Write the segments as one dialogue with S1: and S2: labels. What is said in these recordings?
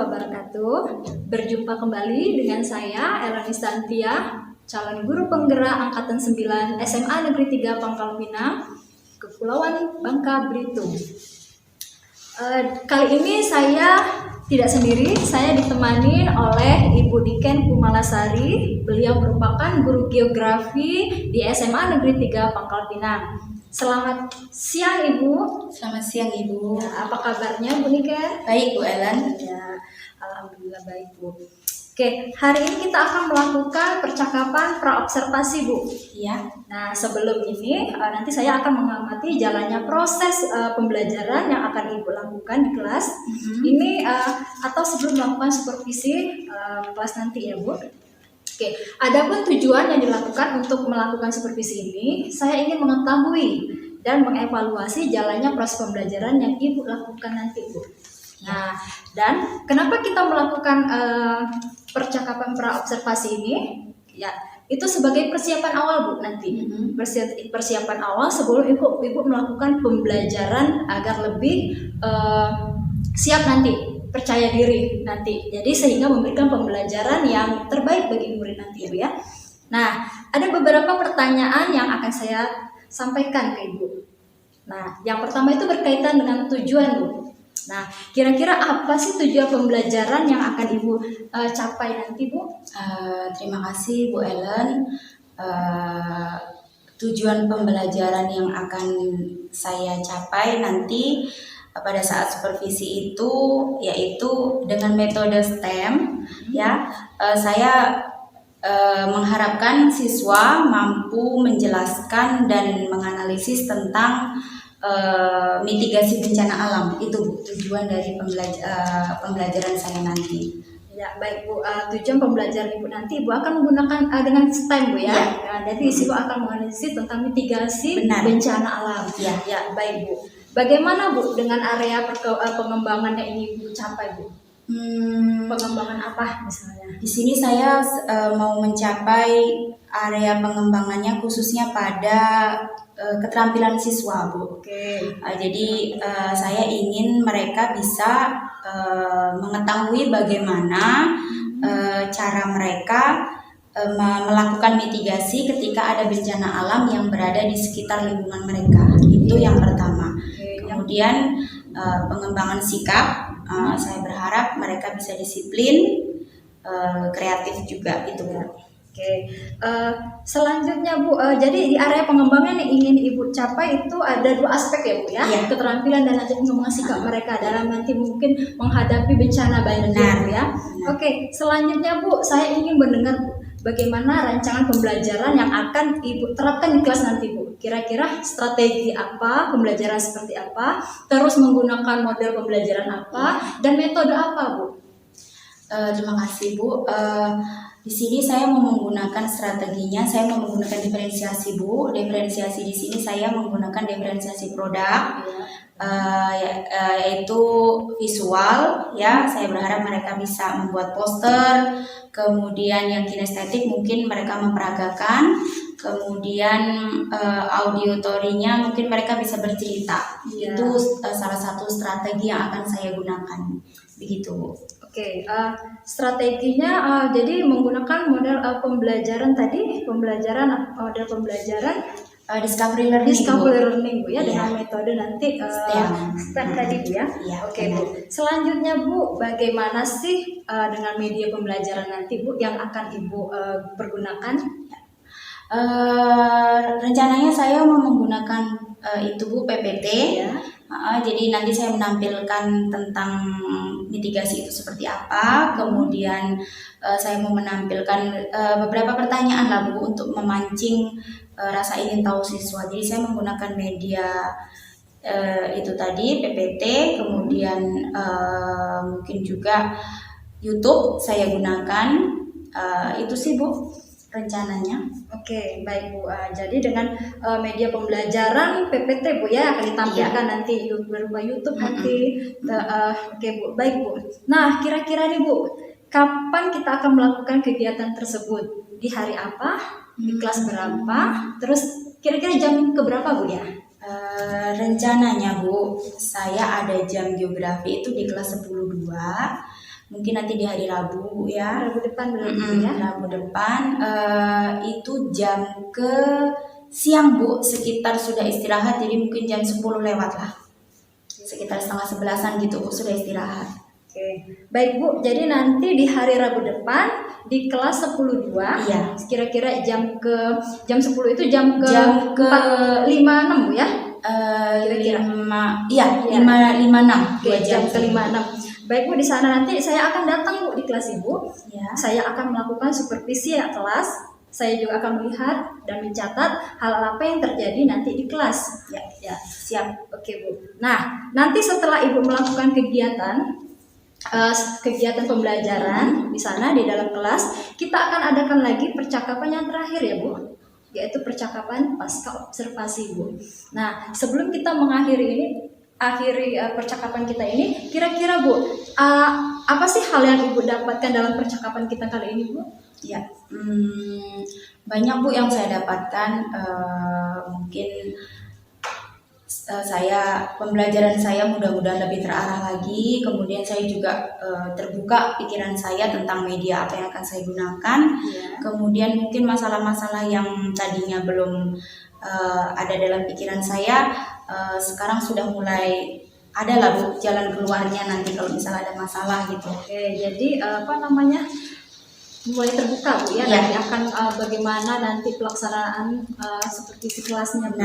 S1: wabarakatuh. Berjumpa kembali dengan saya Elani Stantia, calon guru penggerak angkatan 9 SMA Negeri 3 Pangkal Pinang, Kepulauan Bangka Belitung. Kali ini saya tidak sendiri, saya ditemani oleh Ibu Diken Kumalasari. Beliau merupakan guru geografi di SMA Negeri 3 Pangkal Pinang. Selamat siang Ibu.
S2: Selamat siang Ibu.
S1: Ya, apa kabarnya Bu Diken?
S2: Baik Bu Ellen.
S1: Ya, alhamdulillah baik Bu. Oke, hari ini kita akan melakukan percakapan praobservasi Bu.
S2: Iya.
S1: Nah, sebelum ini nanti saya akan mengamati jalannya proses pembelajaran yang akan Ibu lakukan di kelas. Ini atau sebelum melakukan supervisi kelas nanti ya Bu. Oke, adapun tujuan yang dilakukan untuk melakukan supervisi ini, saya ingin mengetahui dan mengevaluasi jalannya proses pembelajaran yang Ibu lakukan nanti Bu. Nah, dan kenapa kita melakukan percakapan praobservasi ini? Ya, itu sebagai persiapan awal Bu nanti. Persiapan awal sebelum Ibu melakukan pembelajaran agar lebih siap nanti, percaya diri nanti. Jadi sehingga memberikan pembelajaran yang terbaik bagi murid nanti Bu ya. Nah, ada beberapa pertanyaan yang akan saya sampaikan ke Ibu. Nah, yang pertama itu berkaitan dengan tujuan Bu. Nah, kira-kira apa sih tujuan pembelajaran yang akan Ibu capai nanti Bu?
S2: Terima kasih Bu Ellen. Tujuan pembelajaran yang akan saya capai nanti pada saat supervisi itu yaitu dengan metode STEM ya. Saya mengharapkan siswa mampu menjelaskan dan menganalisis tentang mitigasi bencana alam. Itu tujuan dari pembelajaran saya nanti.
S1: Ya, baik Bu. Tujuan pembelajaran Ibu nanti Ibu akan menggunakan dengan STEM Bu ya. Nah, jadi Ibu akan menganalisis tentang mitigasi bencana alam.
S2: Ya.
S1: Ya, baik Bu. Bagaimana Bu dengan area pengembangan yang ingin Ibu capai Bu? Pengembangan apa misalnya?
S2: Di sini saya mau mencapai area pengembangannya khususnya pada keterampilan siswa Bu. Jadi saya ingin mereka bisa mengetahui bagaimana cara mereka melakukan mitigasi ketika ada bencana alam yang berada di sekitar lingkungan mereka. Itu yang pertama. Kemudian pengembangan sikap, saya berharap mereka bisa disiplin, kreatif juga itu Bu.
S1: Selanjutnya Bu, jadi di area pengembangan yang ingin Ibu capai itu ada dua aspek ya Bu ya, keterampilan dan nanti pengembangan sikap mereka dalam nanti mungkin menghadapi bencana banjir ya. Selanjutnya Bu, saya ingin mendengar Bu, bagaimana rancangan pembelajaran yang akan Ibu terapkan di kelas nanti Bu. Kira-kira strategi apa, pembelajaran seperti apa, terus menggunakan model pembelajaran apa, dan metode apa Bu?
S2: Terima kasih Bu. Di sini saya mau menggunakan strateginya, saya mau menggunakan diferensiasi Bu. Diferensiasi di sini saya menggunakan diferensiasi produk, yaitu visual ya. Saya berharap mereka bisa membuat poster, kemudian yang kinestetik mungkin mereka memperagakan, kemudian auditorinya mungkin mereka bisa bercerita. Itu salah satu strategi yang akan saya gunakan, begitu Bu.
S1: Strateginya jadi menggunakan model pembelajaran tadi, model pembelajaran
S2: discovery
S1: learning Bu ya, dengan metode nanti STEM tadi Bu ya. Bu. Selanjutnya Bu, bagaimana sih dengan media pembelajaran nanti Bu yang akan Ibu pergunakan?
S2: Rencananya saya mau menggunakan itu Bu, PPT. Jadi nanti saya menampilkan tentang mitigasi itu seperti apa, kemudian saya mau menampilkan beberapa pertanyaan lah Bu untuk memancing rasa ingin tahu siswa. Jadi saya menggunakan media itu tadi PPT, kemudian mungkin juga YouTube saya gunakan. Itu sih Bu rencananya.
S1: Baik Bu. Jadi dengan media pembelajaran PPT Bu ya akan ditampilkan nanti berupa YouTube nanti. Bu. Baik Bu. Nah, kira-kira nih Bu, kapan kita akan melakukan kegiatan tersebut? Di hari apa? Di kelas berapa? Terus kira-kira jam keberapa Bu ya?
S2: Rencananya Bu, saya ada jam geografi itu di kelas 10.2. mungkin nanti di hari Rabu ya.
S1: Rabu depan berarti ya.
S2: Rabu depan itu jam ke siang Bu, sekitar sudah istirahat, jadi mungkin jam 10 lewat lah. Sekitar setengah 11-an gitu Bu, sudah istirahat.
S1: Oke. Baik Bu, jadi nanti di hari Rabu depan di kelas 10-2,
S2: Iya.
S1: kira-kira jam 10 itu jam ke
S2: Jam ke
S1: 4-5-6 Bu ya? Kira-kira.
S2: 5-6.
S1: Oke, jam ke 5-6. Baik Bu, di sana nanti saya akan datang Bu di kelas Ibu.
S2: Ya.
S1: Saya akan melakukan supervisi ya kelas. Saya juga akan melihat dan mencatat hal apa yang terjadi nanti di kelas. Ya, siap. Oke Bu. Nah, nanti setelah Ibu melakukan kegiatan pembelajaran di sana di dalam kelas, kita akan adakan lagi percakapan yang terakhir ya Bu, yaitu percakapan pasca observasi Bu. Nah, sebelum kita akhiri percakapan kita ini, kira-kira Bu, apa sih hal yang Ibu dapatkan dalam percakapan kita kali ini Bu?
S2: Ya, banyak Bu yang saya dapatkan. Mungkin pembelajaran saya mudah-mudahan lebih terarah lagi. Kemudian saya juga terbuka pikiran saya tentang media apa yang akan saya gunakan. Kemudian mungkin masalah-masalah yang tadinya belum ada dalam pikiran saya, sekarang sudah mulai ada lah Bu jalan keluarnya nanti kalau misalnya ada masalah gitu.
S1: Oke, jadi mulai terbuka Bu ya, nanti akan bagaimana nanti pelaksanaan seperti kelasnya Bu.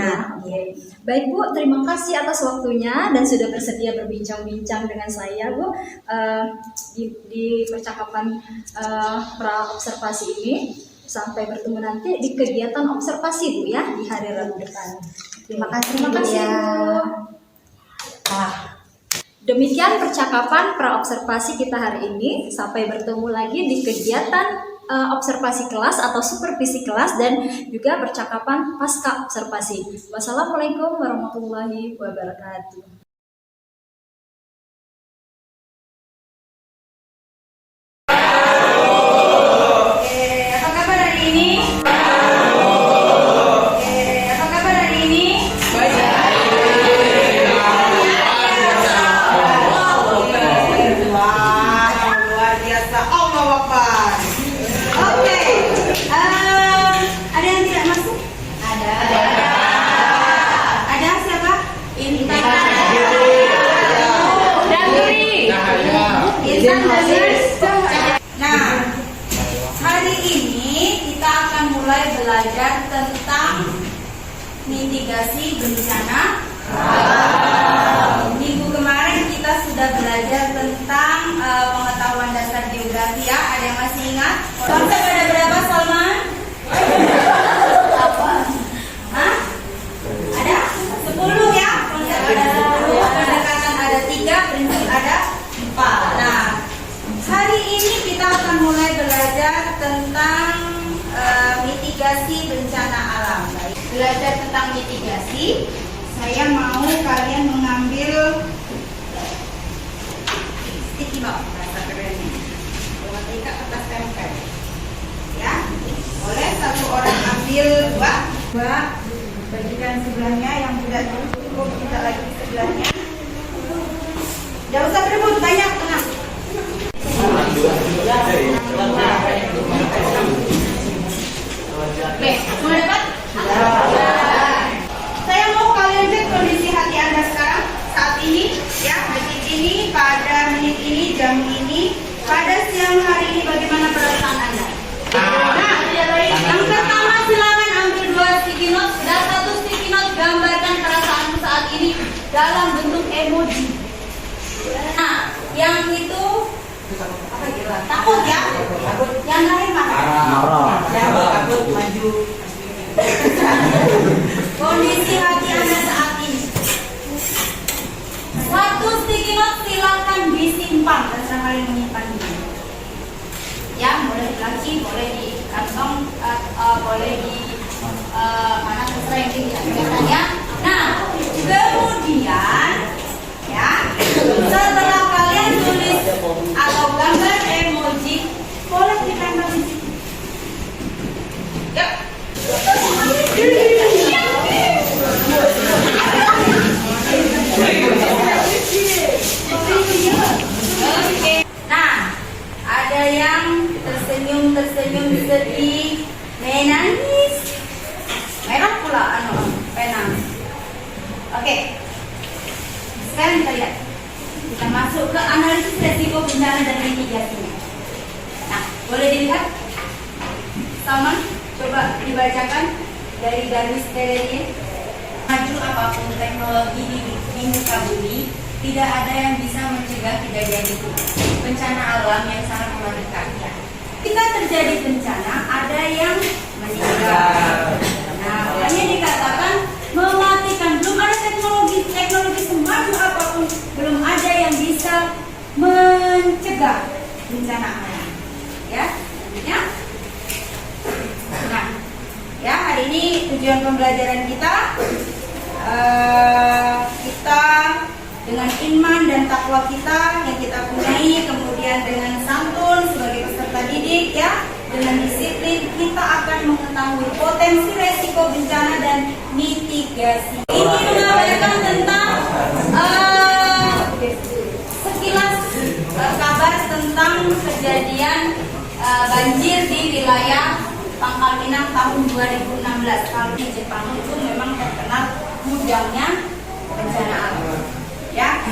S1: Baik Bu, terima kasih atas waktunya dan sudah bersedia berbincang-bincang dengan saya Bu di percakapan pra-observasi ini. Sampai bertemu nanti di kegiatan observasi Bu ya di hari Rabu depan.
S2: Terima kasih
S1: Bu. Demikian percakapan pra-observasi kita hari ini. Sampai bertemu lagi di kegiatan observasi kelas atau supervisi kelas dan juga percakapan pasca observasi. Wassalamualaikum warahmatullahi wabarakatuh.
S2: Nah, hari ini kita akan mulai belajar tentang mitigasi bencana. Minggu kemarin kita sudah belajar tentang pengetahuan dasar geografi ya. Ada yang masih ingat? Konsep ada berapa, Salman? Hah? Ada 10 ya? Konsep ada 10, pendekatan ada 3, prinsip ada 4. Nah, hari ini kita akan mulai belajar tentang mitigasi bencana alam. Belajar tentang mitigasi, saya mau kalian mengambil sticky note, bahasa kerennya. Kalau tingkat kertas tempel, ya. Boleh satu orang ambil dua, bagikan sebelahnya yang tidak cukup kita lagi di sebelahnya. Tidak usah berebut, banyak tenang. Semua dapat? Saya mau kalian cek kondisi hati Anda sekarang, saat ini, ya, detik ini, pada menit ini, jam ini, pada siang hari ini, bagaimana perasaan Anda? Nah, yang pertama silakan ambil 2 sticky note dan 1 sticky note gambarkan perasaanmu saat ini dalam bentuk emoji. Nah, yang itu apa gitu? Takut ya? Yang lain marah. Takut maju. Kondisi hati Anda saat ini. 1 sticky note silakan disimpan dan kalian menyimpannya. Ya, boleh di laci, boleh di kantong, boleh di mana terserah yang dilihat. Nah, kemudian ya, setelah kalian tulis atau gambar emoji, boleh ditempel di sini. Ya. Nah, Coba dibacakan dari garis terennya. Maju apapun teknologi di muka bumi, tidak ada yang bisa mencegah kejadian itu. Bencana alam yang sangat mengerikan. Ketika terjadi bencana, ada yang meninggal. Nah, makanya dikatakan mematikan. Belum ada teknologi semaju apapun, belum ada yang bisa mencegah bencana alam. Ya, selanjutnya. Nah, ya hari ini tujuan pembelajaran kita dengan iman dan takwa kita yang kita punyai, kemudian dengan santun sebagai peserta didik, ya, dengan disiplin kita akan mengetahui potensi resiko bencana dan mitigasi. Ini mengabarkan tentang sekilas kabar tentang kejadian banjir di wilayah Pangkal Pinang tahun 2016. Kalau di Jepang itu memang terkenal gudangnya bencana alam. Ya,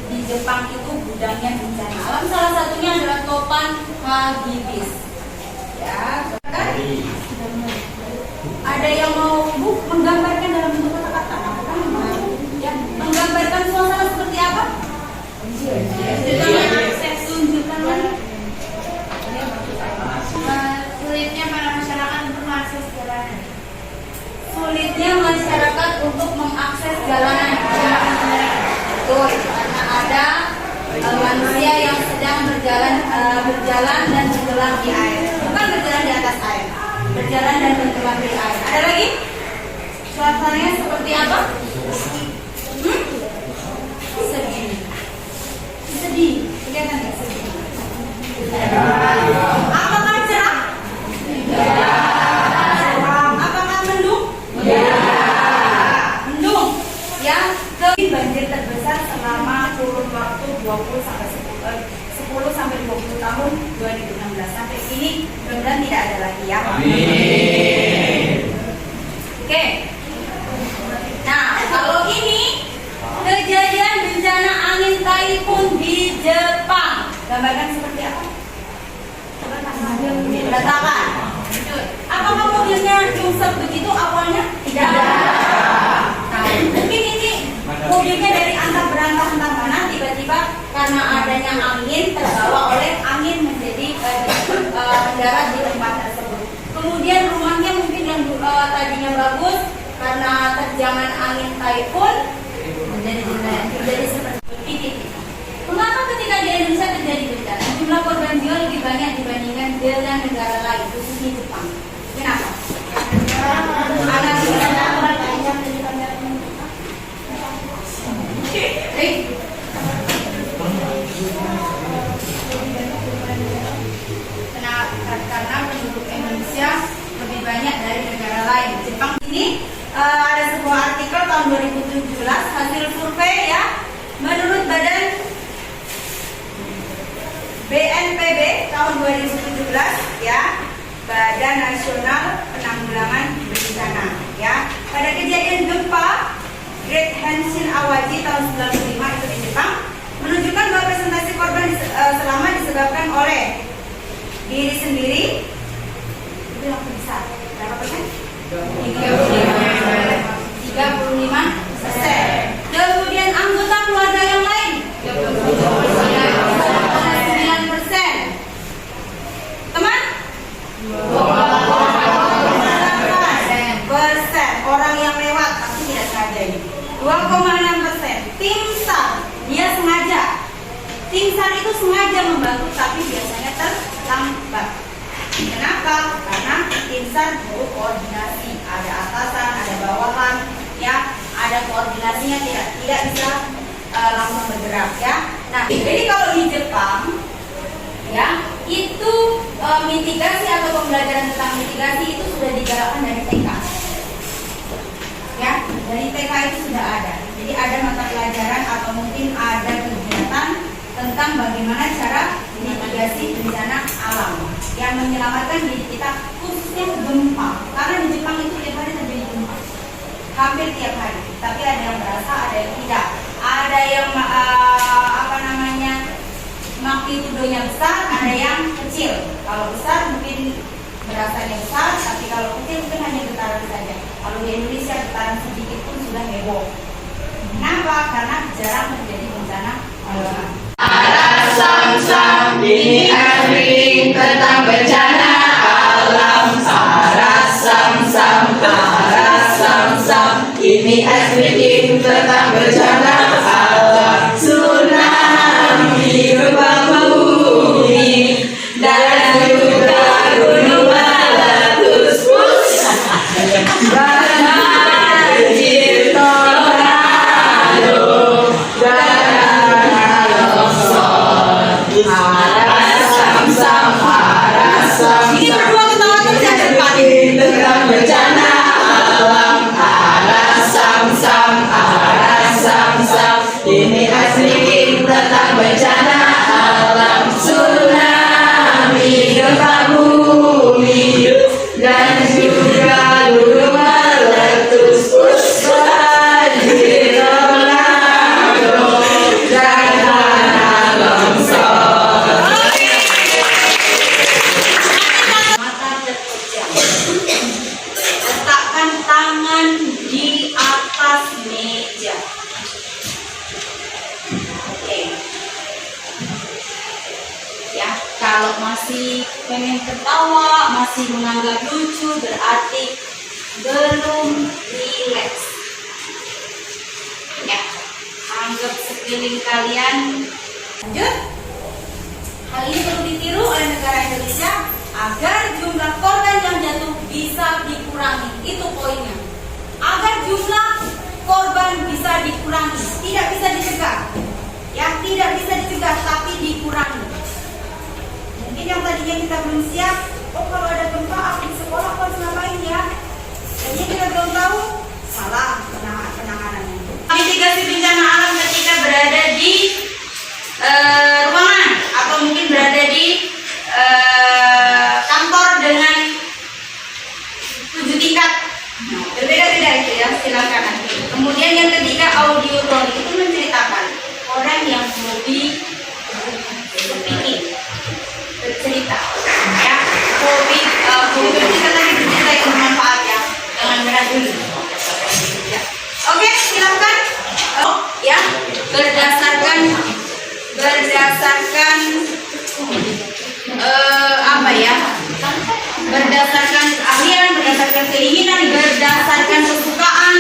S2: di Jepang itu gudangnya bencana alam. Salah satunya adalah Topan Hagibis. Ya, kan? Ada yang mau menggambarkan dalam bentuk kata-kata? Ya, menggambarkan suasana seperti apa? Tunjukkan lagi.
S3: Sulitnya para masyarakat untuk mengakses jalanan.
S2: Sulitnya masyarakat untuk mengakses jalanan. Betul, karena ada manusia yang sedang berjalan dan tenggelam di air. Bukan berjalan di atas air, berjalan dan tenggelam di air. Ada lagi? Suasananya seperti apa? Sedih. Sedih. Kelihatan nggak sedih? Apakah cerah? Apakah mendung? Mendung. Ya, banjir terbesar selama kurun waktu 10 sampai 20 tahun 2016. Sampai sini mudah-mudahan tidak ada lagi, ya. Amin. Oke. Nah, kalau ini kejadian bencana angin taifun di Jepang. Gambarkan seperti apa? Berantakan. Apakah mobilnya nyungsep begitu awalnya? Tidak. Nah, mungkin ini mobilnya dari antah berantah entah mana, tiba-tiba karena adanya angin terbawa oleh angin menjadi mendarat di tempat tersebut. Kemudian rumahnya mungkin yang tadinya bagus karena terjangan angin taifun menjadi seperti ini. Mengapa ketika di Indonesia terjadi bencana jumlah korban jiwa lebih banyak dibandingkan dengan negara lain, khususnya Jepang? Kenapa? Anak karena penduduk Indonesia lebih banyak dari negara lain. Jepang ini ada sebuah artikel tahun 2017 hasil survei, ya, menurut Badan BNPB tahun 2017, ya, Badan Nasional Penanggulangan Bencana, ya, pada kejadian gempa Great Hanshin Awaji tahun 95 itu di Jepang menunjukkan bahwa presentasi korban selama disebabkan oleh diri sendiri itu yang besar. Berapa persen? 35%. Kemudian anggota keluarga yang lain 9%. Teman? 2,8% orang yang lewat tapi tidak sengaja ini. 2,6%. Tim SAR, dia sengaja. Tim SAR itu sengaja membantu tapi biasanya terlambat. Kenapa? Karena tim SAR perlu koordinasi. Ada atasan, ada bawahan, ya, ada koordinasinya, tidak bisa langsung bergerak, ya. Nah, jadi kalau di Jepang, ya, itu mitigasi atau pembelajaran tentang mitigasi itu sudah digalakkan dari TK. Ya, dari TK itu sudah ada. Jadi ada mata pelajaran atau mungkin ada kegiatan tentang bagaimana cara mitigasi bencana alam yang menyelamatkan diri kita, khususnya gempa. Karena di Jepang itu tiap hari terjadi gempa, hampir tiap hari. Tapi ada yang berasa, ada yang tidak. Ada yang magnitudonya besar, ada yang kecil. Kalau besar mungkin berasanya besar, tapi kalau kecil mungkin hanya getaran saja. Kalau di Indonesia getaran sedikit pun sudah heboh. Kenapa? Karena jarang terjadi bencana alam.
S4: Sam-sam ini everything tentang bencana alam. Sam-sam, sam-sam ini everything tentang bencana alam. Tsunami, gempa bumi, dan juga gunung meletus. Banjir, tornado, dan longsor. Sam-sam, ini berdua ketawa terus yang depan. Tentang bencana alam. Sam-sam, ini asli tentang bencana alam. Tsunami, gempa bumi, dan juga gunung meletus. Banjir, tornado, dan tanah longsor.
S2: Mata terpejam. Letakkan tangan di atas meja. Oke. Ya, kalau masih pengen ketawa, masih menganggap lucu, berarti belum rileks. Ya, anggap sekeliling kalian. Lanjut. Hal ini perlu ditiru oleh negara Indonesia agar jumlah korban yang jatuh bisa dikurangi. Itu poinnya. Agar jumlah korban bisa dikurangi, tidak bisa dicegah. Ya, tidak bisa dicegah, tapi dikurangi. Mungkin yang tadinya kita belum siap, oh kalau ada gempa aku di sekolah aku harus ngapain ya? Jadi kita belum tahu, salah penanganannya. Mitigasi bencana alam ketika berada di ruangan atau mungkin berada di kantor dengan 7 tingkat. Nah, berbeda-beda itu ya, silakan nanti. Kemudian yang ketiga, audiotori itu menceritakan orang yang hobi speaking, bercerita. Ya, hobi kita tadi bercerita yang bermanfaat ya, jangan berat dulu. Ya. Oke, silakan. Ya, berdasarkan apa ya? Berdasarkan keahlian, berdasarkan keinginan, berdasarkan kesukaan,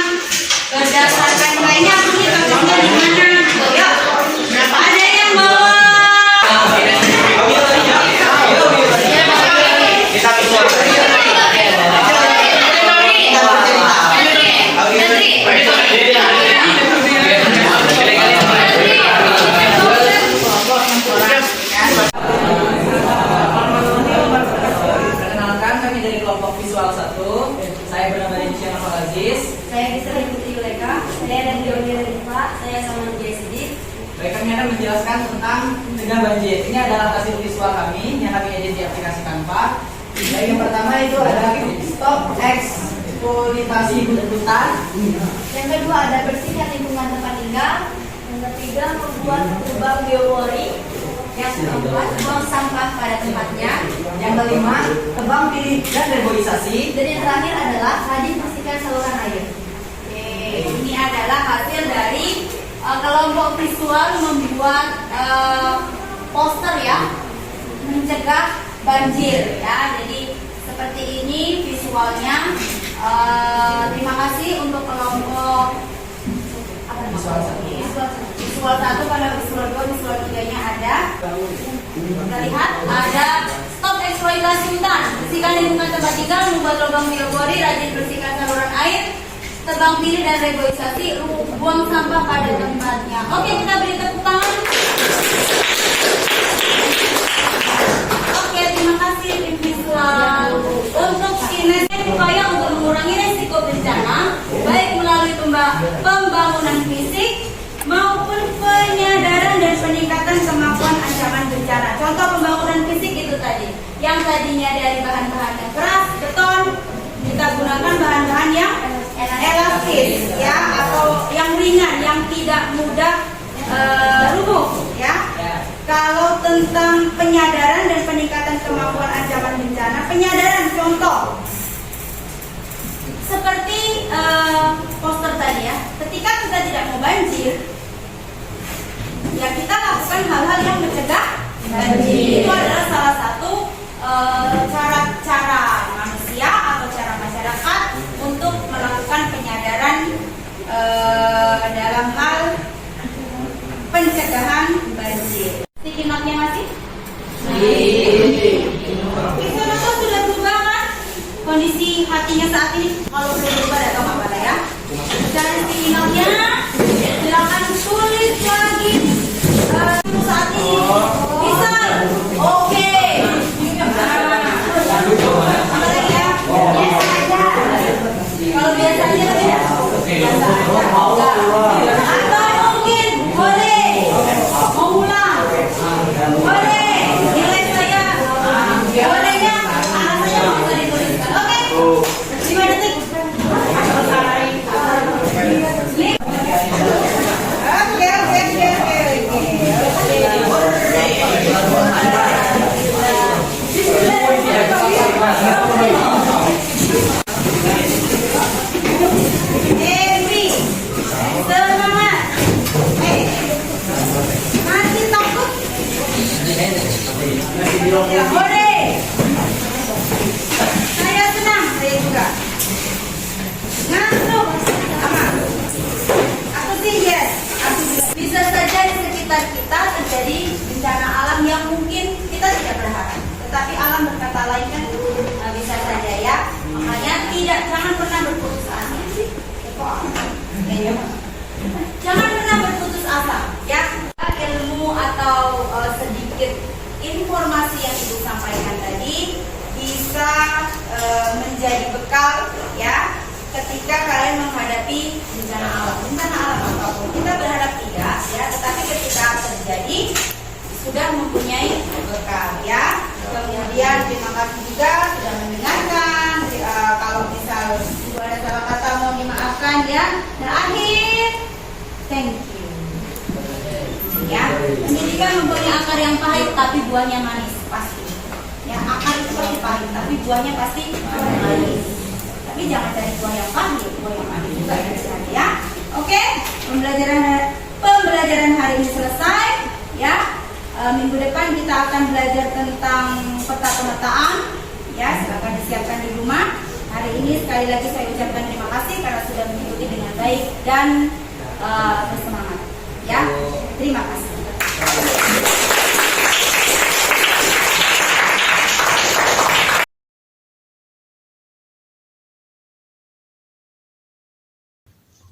S2: berdasarkan lainnya punya cocoknya di mana? Ya, berapa ada yang bawa?
S4: Perkenalkan, kami dari kelompok visual 1. Saya bernama Denisian Nova Aziz.
S3: Saya bisa Putri Yuleka. Saya dari Yoni Rifa. Saya sama Jaya Sidik.
S4: Baik, kami akan menjelaskan tentang mencegah banjir. Ini adalah hasil visual kami yang kami edit di aplikasi Canva. Baik, yang pertama itu adalah stop eksploitasi hutan.
S3: Yang kedua ada bersihkan lingkungan tempat tinggal. Yang ketiga membuat lubang biowari.
S2: Yang keempat, buang sampah pada tempatnya.
S4: Yang kelima, tebang pilih dan reboisasi.
S3: Dan yang terakhir adalah rajin bersihkan saluran air.
S2: Oke, ini adalah hasil dari kelompok visual membuat poster ya, mencegah banjir ya. Jadi seperti ini visualnya. Terima kasih untuk kelompok
S4: Visual 1.
S2: visual 1, pada visual 2, visual 3-nya ada. Kita lihat ada stop eksploitasi hutan, bersihkan lingkungan tempat tinggal, membuat lubang biowari, rajin bersihkan saluran air, tebang pilih dan reboisasi, buang sampah pada tempatnya. Oke, kita beri tepuk tangan. Oke, terima kasih tim visual. Untuk kinesis upaya untuk mengurangi resiko bencana, baik melalui pembangunan fisik maupun penyadaran dan peningkatan kemampuan ancaman bencana. Contoh pembangunan fisik itu tadi, yang tadinya dari bahan-bahan yang keras, beton, kita gunakan bahan-bahan yang elastis ya, atau yang ringan, yang tidak mudah rubuh ya. Kalau tentang penyadaran dan peningkatan kemampuan ancaman bencana, penyadaran seperti poster tadi ya, ketika kita tidak mau banjir, ya kita lakukan hal-hal yang mencegah banjir. Itu adalah salah satu cara manusia atau cara masyarakat untuk melakukan penyadaran dalam hal pencegahan banjir. Sticky note-nya masih? Itu tuh sudah berubah kan? Kondisi hatinya saat ini kalau belum berubah atau apa lah ya? Dari sticky note-nya silakan tulis lagi saat ini. Bisa? Oke. Apa lagi ya? Biasa aja. Kalau biasa aja tidak? Biasa aja. Atau mungkin boleh mau ulang, boleh nilai saya, bolehnya anak saya mau dituliskan. Oke, 5 detik. Dewi, semangat. Masih takut? Ya boleh. Saya senang, saya juga. Ngantuk? Aman. Aku sih yes. Aku juga. Bisa saja di sekitar kita terjadi bencana alam yang mungkin kita tidak berharap. Tetapi alam berkata lain kan bisa saja ya. Makanya jangan pernah berputus asa. Jangan pernah berputus asa ya. Ilmu atau sedikit informasi yang Ibu sampaikan tadi bisa menjadi bekal ya ketika kalian menghadapi bencana alam apapun. Kita berharap tidak ya, tetapi ketika terjadi sudah mempunyai bekal ya. Kemudian terima kasih juga sudah mendengarkan. Kalau misal Ibu ada salah kata mau dimaafkan ya. Terakhir, thank you. Ya, pendidikan mempunyai akar yang pahit tapi buahnya manis pasti. Ya, akar itu pasti pahit tapi buahnya pasti manis. Tapi jangan cari buah yang pahit, buah yang manis juga ya. Oke, pembelajaran hari ini selesai. Ya, minggu depan kita akan belajar tentang peta pemetaan. Ya, silakan disiapkan di rumah. Hari ini sekali lagi saya ucapkan terima kasih karena sudah mengikuti dengan baik dan bersemangat. Ya, terima kasih.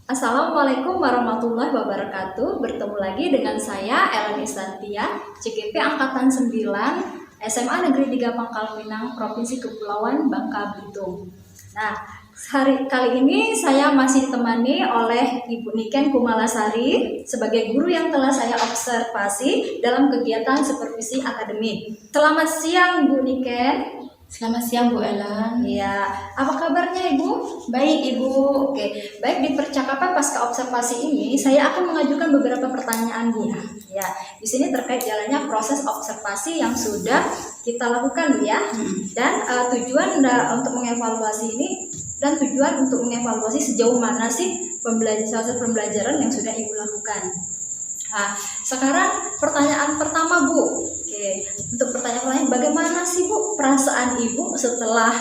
S1: Assalamualaikum warahmatullahi wabarakatuh. Bertemu lagi dengan saya Ellen Isantia, CGP Angkatan 9, SMA Negeri 3 Pangkal Pinang, Provinsi Kepulauan Bangka Belitung. Nah, kali ini saya masih ditemani oleh Ibu Niken Kumalasari sebagai guru yang telah saya observasi dalam kegiatan supervisi akademik. Selamat siang Bu Niken.
S2: Selamat siang Bu Ellen.
S1: Ya, apa kabarnya Ibu?
S2: Baik Ibu.
S1: Oke, baik, di percakapan pasca observasi ini saya akan mengajukan beberapa pertanyaan Bu. Ya, di sini terkait jalannya proses observasi yang sudah kita lakukan Bu ya. Dan tujuan untuk mengevaluasi ini dan tujuan untuk mengevaluasi sejauh mana sih pembelajaran yang sudah Ibu lakukan. Nah, sekarang pertanyaan pertama Bu. Oke, untuk pertanyaan bagaimana sih Bu perasaan Ibu setelah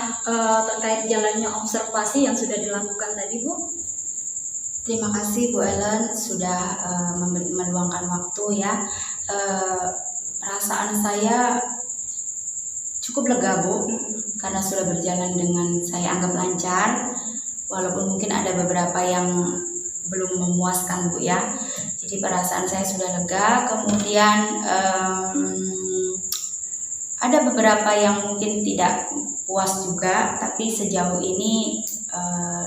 S1: terkait jalannya observasi yang sudah dilakukan tadi Bu?
S2: Terima kasih Bu Ellen sudah meluangkan waktu ya. Perasaan saya cukup lega Bu, karena sudah berjalan dengan saya anggap lancar, walaupun mungkin ada beberapa yang belum memuaskan Bu ya. Jadi perasaan saya sudah lega. Kemudian ada beberapa yang mungkin tidak puas juga, tapi sejauh ini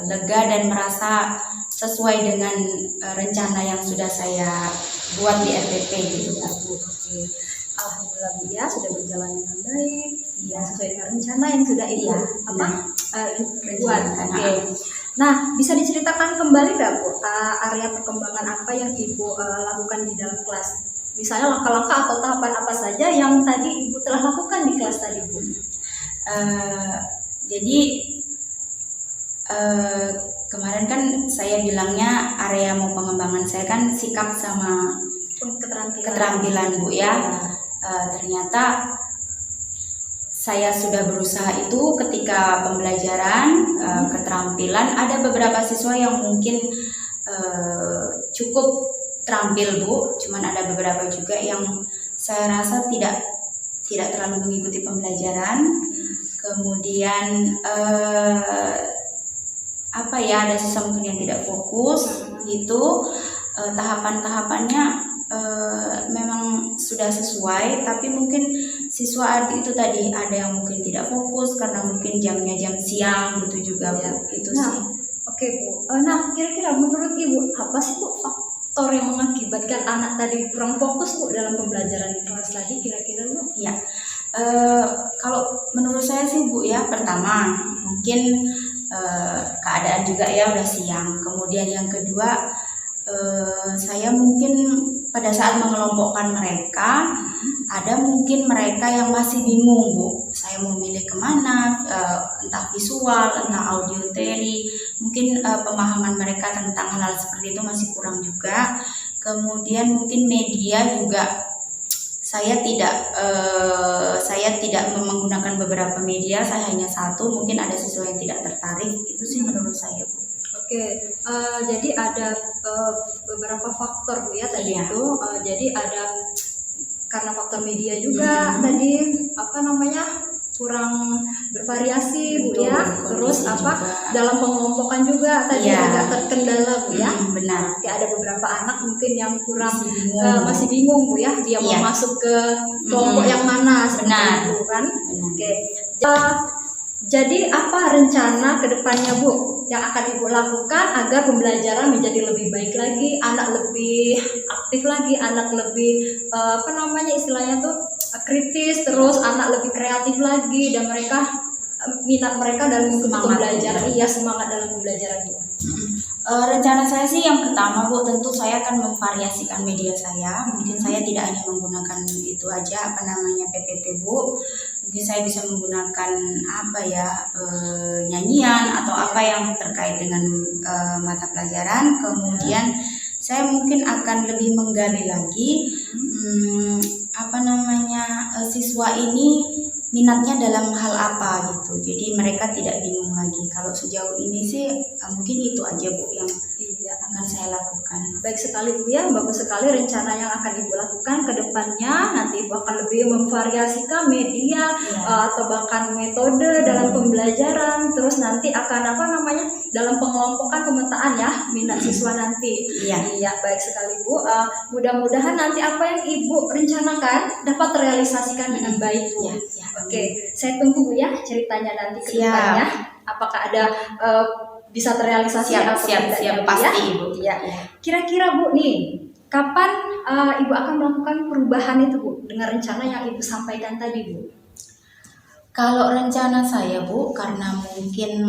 S2: lega dan merasa sesuai dengan rencana yang sudah saya buat di RPP gitu Bu.
S1: Oke. Alhamdulillah Bu ya, sudah berjalan dengan baik. Ya, sesuai dengan rencana yang sudah Ibu buat. Oke. Nah, bisa diceritakan kembali nggak Bu area perkembangan apa yang Ibu lakukan di dalam kelas? Misalnya langkah-langkah atau tahapan apa saja yang tadi Ibu telah lakukan di kelas tadi Bu?
S2: Jadi kemarin kan saya bilangnya area mau pengembangan saya kan sikap sama keterampilan Bu ya. Ternyata saya sudah berusaha itu ketika pembelajaran keterampilan, ada beberapa siswa yang mungkin cukup terampil Bu, cuman ada beberapa juga yang saya rasa tidak terlalu mengikuti pembelajaran. Kemudian ada siswa mungkin yang tidak fokus gitu. Tahapan-tahapannya memang sudah sesuai, tapi mungkin siswa itu tadi ada yang mungkin tidak fokus karena mungkin jamnya jam siang gitu juga Bu. Itu sih.
S1: Oke Bu. Nah kira-kira menurut Ibu apa sih Bu faktor yang mengakibatkan anak tadi kurang fokus Bu dalam pembelajaran di kelas tadi kira-kira Bu?
S2: Ya. Kalau menurut saya sih Bu ya, pertama mungkin keadaan juga ya udah siang. Kemudian yang kedua, saya mungkin pada saat mengelompokkan mereka, ada mungkin mereka yang masih bingung Bu, saya mau milih kemana, entah visual, entah audio teri, mungkin pemahaman mereka tentang hal-hal seperti itu masih kurang juga. Kemudian mungkin media juga saya tidak menggunakan beberapa media, saya hanya satu, mungkin ada siswa yang tidak tertarik, itu sih menurut saya Bu.
S1: Oke, jadi ada beberapa faktor Bu ya tadi
S2: Iya.
S1: itu. Jadi ada karena faktor media juga tadi kurang bervariasi Bu
S2: Betul,
S1: ya.
S2: kondisi
S1: Terus
S2: juga.
S1: dalam pengelompokan juga tadi
S2: Iya.
S1: agak terkendala Bu ya.
S2: Benar.
S1: Nanti ada beberapa anak mungkin yang kurang
S2: Masih bingung.
S1: masih bingung Bu ya, dia mau
S2: Iya.
S1: masuk ke kelompok yang mana seperti
S2: Benar.
S1: itu kan.
S2: Benar.
S1: Oke. Jadi apa rencana kedepannya Bu yang akan Ibu lakukan agar pembelajaran menjadi lebih baik lagi, anak lebih aktif lagi, anak lebih istilahnya tuh kritis, terus anak lebih kreatif lagi dan mereka minat mereka dalam mengikuti pembelajaran, semangat dalam pembelajaran Bu.
S2: Rencana saya sih yang pertama Bu, tentu saya akan memvariasikan media saya. Mungkin saya tidak hanya menggunakan itu aja PPT Bu. Mungkin saya bisa menggunakan nyanyian atau apa yang terkait dengan mata pelajaran. Kemudian saya mungkin akan lebih menggali lagi siswa ini minatnya dalam hal apa gitu. Jadi mereka tidak bingung lagi. Kalau sejauh ini sih mungkin itu aja Bu yang akan saya lakukan.
S1: Baik sekali Bu ya, bagus sekali rencana yang akan Ibu lakukan ke depannya. Nanti Ibu akan lebih memvariasikan media atau bahkan metode dalam pembelajaran. Terus nanti akan dalam pengelompokan pemetaan ya minat siswa nanti. Iya, baik sekali Bu. Mudah-mudahan nanti apa yang Ibu rencanakan dapat terrealisasikan dengan baik Bu. Oke, saya tunggu Bu ya ceritanya nanti ke depannya. Apakah ada bisa terrealisasi atau
S2: siap pasti Ibu.
S1: Iya. Kira-kira Bu nih, kapan Ibu akan melakukan perubahan itu Bu dengan rencana yang Ibu sampaikan tadi Bu?
S2: Kalau rencana saya Bu, karena mungkin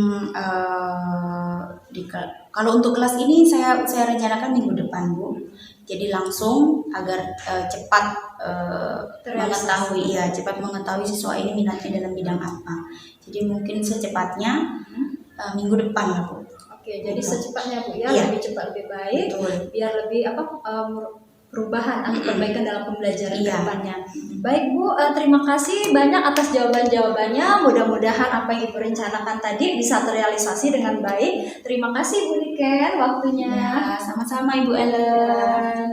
S2: kalau untuk kelas ini saya rencanakan minggu depan Bu. Jadi langsung agar cepat mengetahui siswa ini minatnya dalam bidang apa. Jadi mungkin secepatnya minggu depan lah Bu.
S1: Oke, jadi secepatnya Bu ya,
S2: Iya.
S1: lebih cepat lebih baik,
S2: Betul.
S1: biar lebih perubahan atau perbaikan dalam pembelajaran ke
S2: Iya.
S1: depannya. Baik Bu, terima kasih banyak atas jawaban-jawabannya. Mudah-mudahan apa yang Ibu rencanakan tadi bisa terrealisasi dengan baik. Terima kasih Bu Niken waktunya.
S2: Ya, sama-sama Ibu Ellen.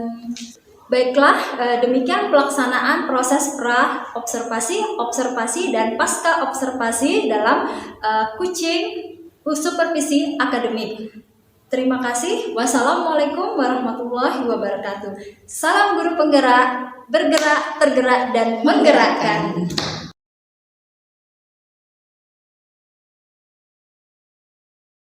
S1: Baiklah, demikian pelaksanaan proses pra-observasi, dan pasca observasi dalam coaching supervisi akademik. Terima kasih. Wassalamualaikum warahmatullahi wabarakatuh. Salam guru penggerak, bergerak, tergerak, dan menggerakkan.